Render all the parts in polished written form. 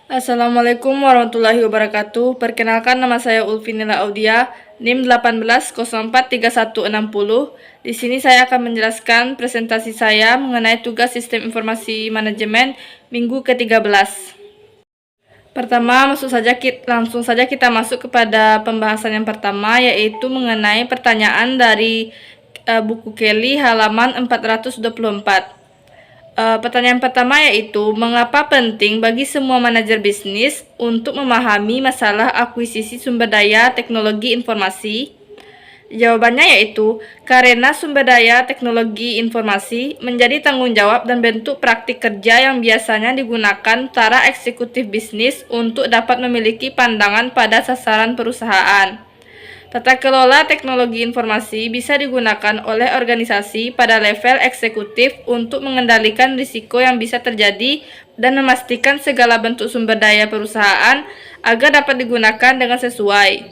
Assalamualaikum warahmatullahi wabarakatuh. Perkenalkan, nama saya Ulfinila Audia, NIM 18043160. Di sini saya akan menjelaskan presentasi saya mengenai tugas Sistem Informasi Manajemen minggu ke-13. Pertama, langsung saja kita masuk kepada pembahasan yang pertama, yaitu mengenai pertanyaan dari buku Kelly halaman 424. Pertanyaan pertama yaitu, mengapa penting bagi semua manajer bisnis untuk memahami masalah akuisisi sumber daya teknologi informasi? Jawabannya yaitu, karena sumber daya teknologi informasi menjadi tanggung jawab dan bentuk praktik kerja yang biasanya digunakan para eksekutif bisnis untuk dapat memiliki pandangan pada sasaran perusahaan. Tata kelola teknologi informasi bisa digunakan oleh organisasi pada level eksekutif untuk mengendalikan risiko yang bisa terjadi dan memastikan segala bentuk sumber daya perusahaan agar dapat digunakan dengan sesuai.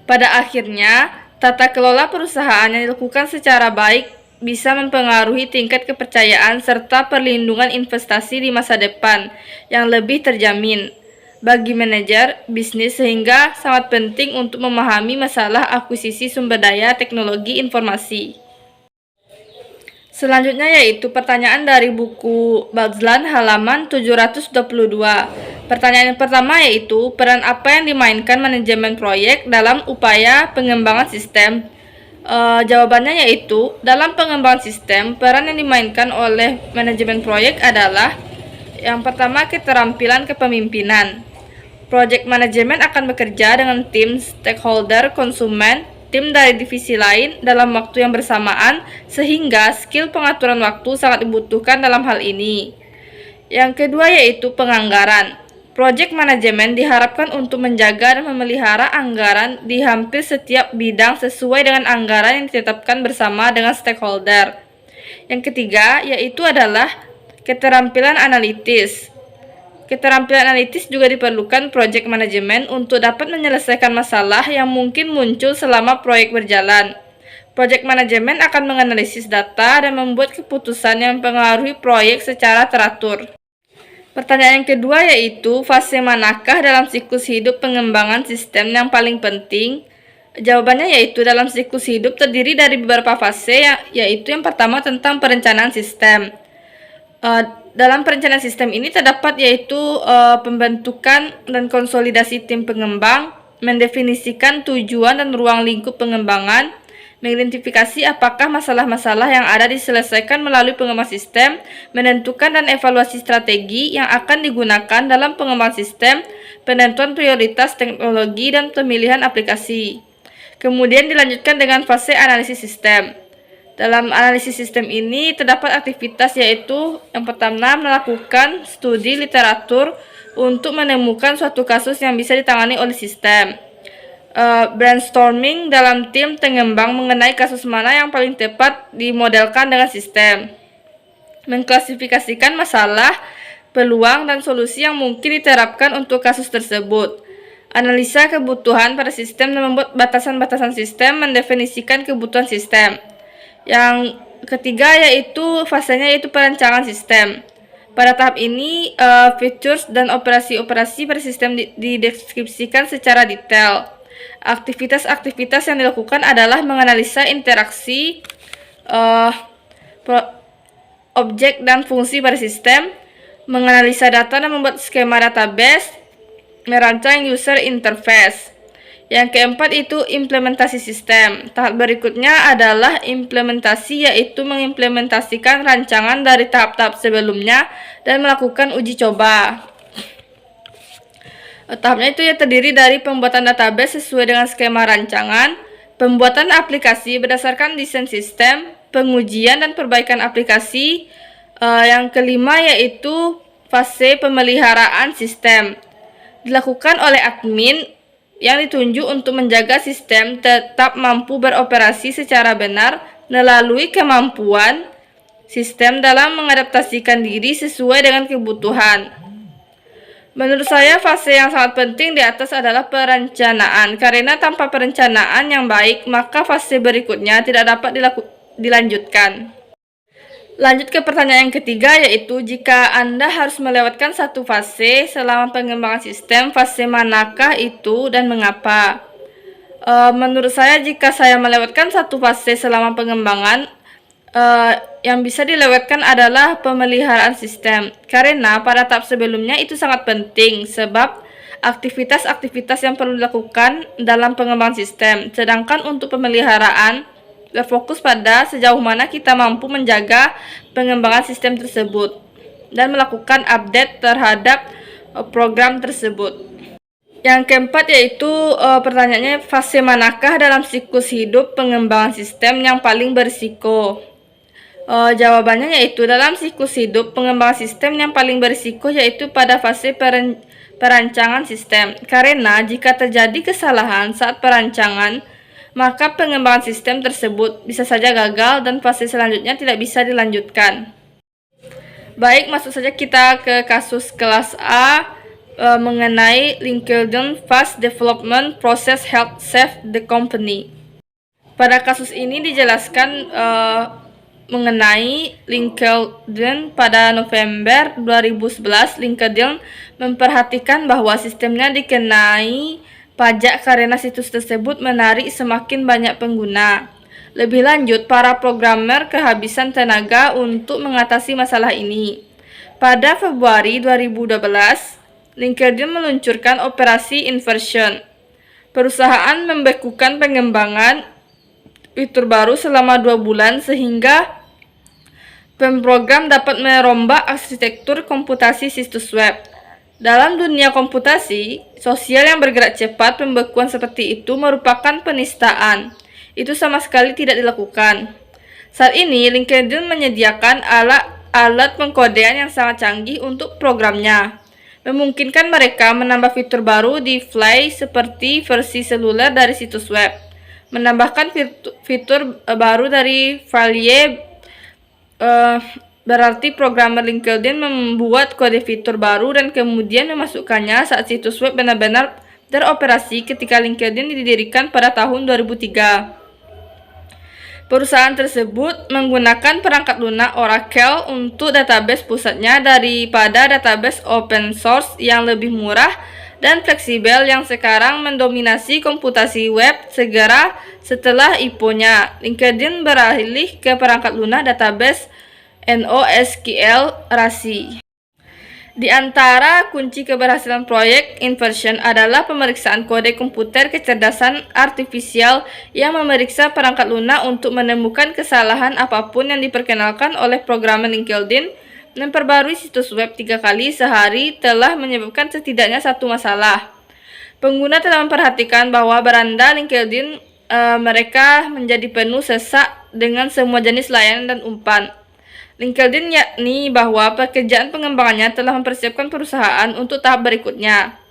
Pada akhirnya, tata kelola perusahaan yang dilakukan secara baik bisa mempengaruhi tingkat kepercayaan serta perlindungan investasi di masa depan yang lebih terjamin bagi manajer bisnis, sehingga sangat penting untuk memahami masalah akuisisi sumber daya teknologi informasi. Selanjutnya yaitu pertanyaan dari buku Bazlan halaman 722. Pertanyaan yang pertama yaitu, peran apa yang dimainkan manajemen proyek dalam upaya pengembangan sistem? Jawabannya yaitu, dalam pengembangan sistem, peran yang dimainkan oleh manajemen proyek adalah yang pertama, keterampilan kepemimpinan. Project manajemen akan bekerja dengan tim stakeholder, konsumen, tim dari divisi lain dalam waktu yang bersamaan, sehingga skill pengaturan waktu sangat dibutuhkan dalam hal ini. Yang kedua yaitu penganggaran. Project manajemen diharapkan untuk menjaga dan memelihara anggaran di hampir setiap bidang sesuai dengan anggaran yang ditetapkan bersama dengan stakeholder. Yang ketiga yaitu adalah keterampilan analitis. Keterampilan analitis juga diperlukan project manajemen untuk dapat menyelesaikan masalah yang mungkin muncul selama proyek berjalan. Project manajemen akan menganalisis data dan membuat keputusan yang mempengaruhi proyek secara teratur. Pertanyaan yang kedua yaitu, fase manakah dalam siklus hidup pengembangan sistem yang paling penting? Jawabannya yaitu, dalam siklus hidup terdiri dari beberapa fase, yaitu yang pertama tentang perencanaan sistem. Dalam perencanaan sistem ini terdapat yaitu pembentukan dan konsolidasi tim pengembang, mendefinisikan tujuan dan ruang lingkup pengembangan, mengidentifikasi apakah masalah-masalah yang ada diselesaikan melalui pengembangan sistem, menentukan dan evaluasi strategi yang akan digunakan dalam pengembangan sistem, penentuan prioritas teknologi dan pemilihan aplikasi. Kemudian dilanjutkan dengan fase analisis sistem. Dalam analisis sistem ini terdapat aktivitas yaitu yang pertama, melakukan studi literatur untuk menemukan suatu kasus yang bisa ditangani oleh sistem. Brainstorming dalam tim pengembang mengenai kasus mana yang paling tepat dimodelkan dengan sistem. Mengklasifikasikan masalah, peluang, dan solusi yang mungkin diterapkan untuk kasus tersebut. Analisa kebutuhan pada sistem dan membuat batasan-batasan sistem, mendefinisikan kebutuhan sistem. Yang ketiga yaitu fasenya yaitu perancangan sistem. Pada tahap ini, features dan operasi-operasi pada sistem dideskripsikan secara detail. Aktivitas-aktivitas yang dilakukan adalah menganalisa interaksi objek dan fungsi pada sistem, menganalisa data dan membuat skema database, merancang user interface. Yang keempat itu implementasi sistem. Tahap berikutnya adalah implementasi, yaitu mengimplementasikan rancangan dari tahap-tahap sebelumnya dan melakukan uji coba. Tahapnya itu terdiri dari pembuatan database sesuai dengan skema rancangan, pembuatan aplikasi berdasarkan desain sistem, pengujian dan perbaikan aplikasi. Yang kelima yaitu fase pemeliharaan sistem. Dilakukan oleh admin yang ditunjuk untuk menjaga sistem tetap mampu beroperasi secara benar melalui kemampuan sistem dalam mengadaptasikan diri sesuai dengan kebutuhan. Menurut saya, fase yang sangat penting di atas adalah perencanaan, karena tanpa perencanaan yang baik, maka fase berikutnya tidak dapat dilanjutkan. Lanjut ke pertanyaan yang ketiga, yaitu jika Anda harus melewatkan satu fase selama pengembangan sistem, fase manakah itu dan mengapa? Menurut saya, jika saya melewatkan satu fase selama pengembangan, yang bisa dilewatkan adalah pemeliharaan sistem. Karena pada tahap sebelumnya itu sangat penting, sebab aktivitas-aktivitas yang perlu dilakukan dalam pengembangan sistem. Sedangkan untuk pemeliharaan, berfokus pada sejauh mana kita mampu menjaga pengembangan sistem tersebut dan melakukan update terhadap program tersebut. Yang keempat yaitu pertanyaannya, fase manakah dalam siklus hidup pengembangan sistem yang paling berisiko? Jawabannya yaitu dalam siklus hidup pengembangan sistem yang paling berisiko yaitu pada fase perancangan sistem. Karena jika terjadi kesalahan saat perancangan, maka pengembangan sistem tersebut bisa saja gagal dan fase selanjutnya tidak bisa dilanjutkan. Baik, masuk saja kita ke kasus kelas A mengenai LinkedIn Fast Development Process Help Save the Company. Pada kasus ini dijelaskan mengenai LinkedIn pada November 2011, LinkedIn memperhatikan bahwa sistemnya dikenai pajak karena situs tersebut menarik semakin banyak pengguna. Lebih lanjut, para programmer kehabisan tenaga untuk mengatasi masalah ini. Pada Februari 2012, LinkedIn meluncurkan operasi inversion. Perusahaan membekukan pengembangan fitur baru selama 2 bulan sehingga pemrogram dapat merombak arsitektur komputasi situs web. Dalam dunia komputasi sosial yang bergerak cepat, pembekuan seperti itu merupakan penistaan. Itu sama sekali tidak dilakukan. Saat ini, LinkedIn menyediakan alat pengkodean yang sangat canggih untuk programnya, memungkinkan mereka menambah fitur baru di fly seperti versi seluler dari situs web, menambahkan fitur baru dari Valie. Berarti programmer LinkedIn membuat kode fitur baru dan kemudian memasukkannya saat situs web benar-benar beroperasi ketika LinkedIn didirikan pada tahun 2003. Perusahaan tersebut menggunakan perangkat lunak Oracle untuk database pusatnya daripada database open source yang lebih murah dan fleksibel yang sekarang mendominasi komputasi web. Segera setelah IPO-nya, LinkedIn beralih ke perangkat lunak database NoSQL RACI. Di antara kunci keberhasilan proyek inversion adalah pemeriksaan kode komputer kecerdasan artifisial yang memeriksa perangkat lunak untuk menemukan kesalahan apapun yang diperkenalkan oleh programmer LinkedIn. Memperbarui situs web 3 kali sehari telah menyebabkan setidaknya satu masalah. Pengguna telah memperhatikan bahwa beranda LinkedIn mereka menjadi penuh sesak dengan semua jenis layanan dan umpan. LinkedIn yakni bahwa pekerjaan pengembangannya telah mempersiapkan perusahaan untuk tahap berikutnya,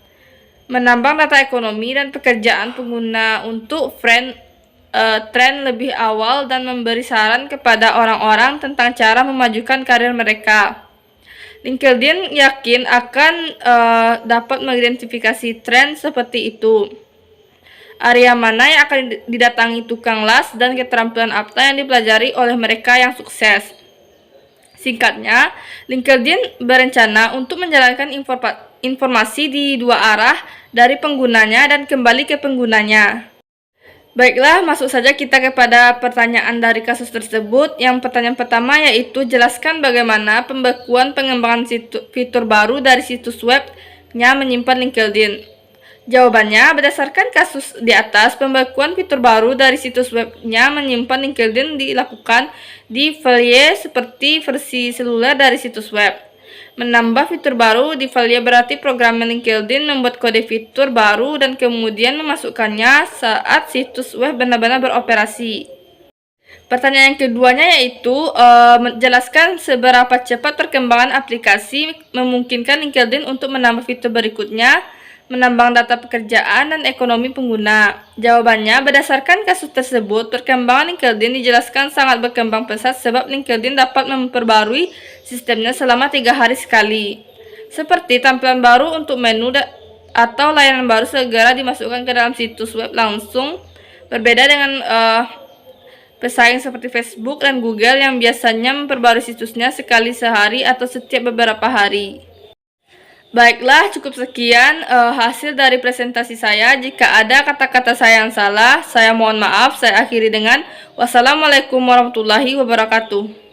menambang data ekonomi dan pekerjaan pengguna untuk tren lebih awal dan memberi saran kepada orang-orang tentang cara memajukan karir mereka. LinkedIn yakin akan dapat mengidentifikasi tren seperti itu. Area mana yang akan didatangi tukang las dan keterampilan apa yang dipelajari oleh mereka yang sukses. Singkatnya, LinkedIn berencana untuk menjalankan informasi di dua arah dari penggunanya dan kembali ke penggunanya. Baiklah, masuk saja kita kepada pertanyaan dari kasus tersebut. Yang pertanyaan pertama yaitu jelaskan bagaimana pembekuan pengembangan fitur baru dari situs webnya menyimpan LinkedIn. Jawabannya, berdasarkan kasus di atas, pembekuan fitur baru dari situs webnya menyimpan LinkedIn dilakukan di Valie seperti versi seluler dari situs web. Menambah fitur baru di Valie berarti programmer LinkedIn membuat kode fitur baru dan kemudian memasukkannya saat situs web benar-benar beroperasi. Pertanyaan yang keduanya yaitu menjelaskan seberapa cepat perkembangan aplikasi memungkinkan LinkedIn untuk menambah fitur berikutnya, menambang data pekerjaan dan ekonomi pengguna. Jawabannya, berdasarkan kasus tersebut, perkembangan LinkedIn dijelaskan sangat berkembang pesat sebab LinkedIn dapat memperbarui sistemnya selama 3 hari sekali. Seperti tampilan baru untuk menu atau layanan baru segera dimasukkan ke dalam situs web langsung. Berbeda dengan pesaing seperti Facebook dan Google yang biasanya memperbarui situsnya sekali sehari atau setiap beberapa hari. Baiklah, cukup sekian hasil dari presentasi saya. Jika ada kata-kata saya yang salah, saya mohon maaf. Saya akhiri dengan wassalamualaikum warahmatullahi wabarakatuh.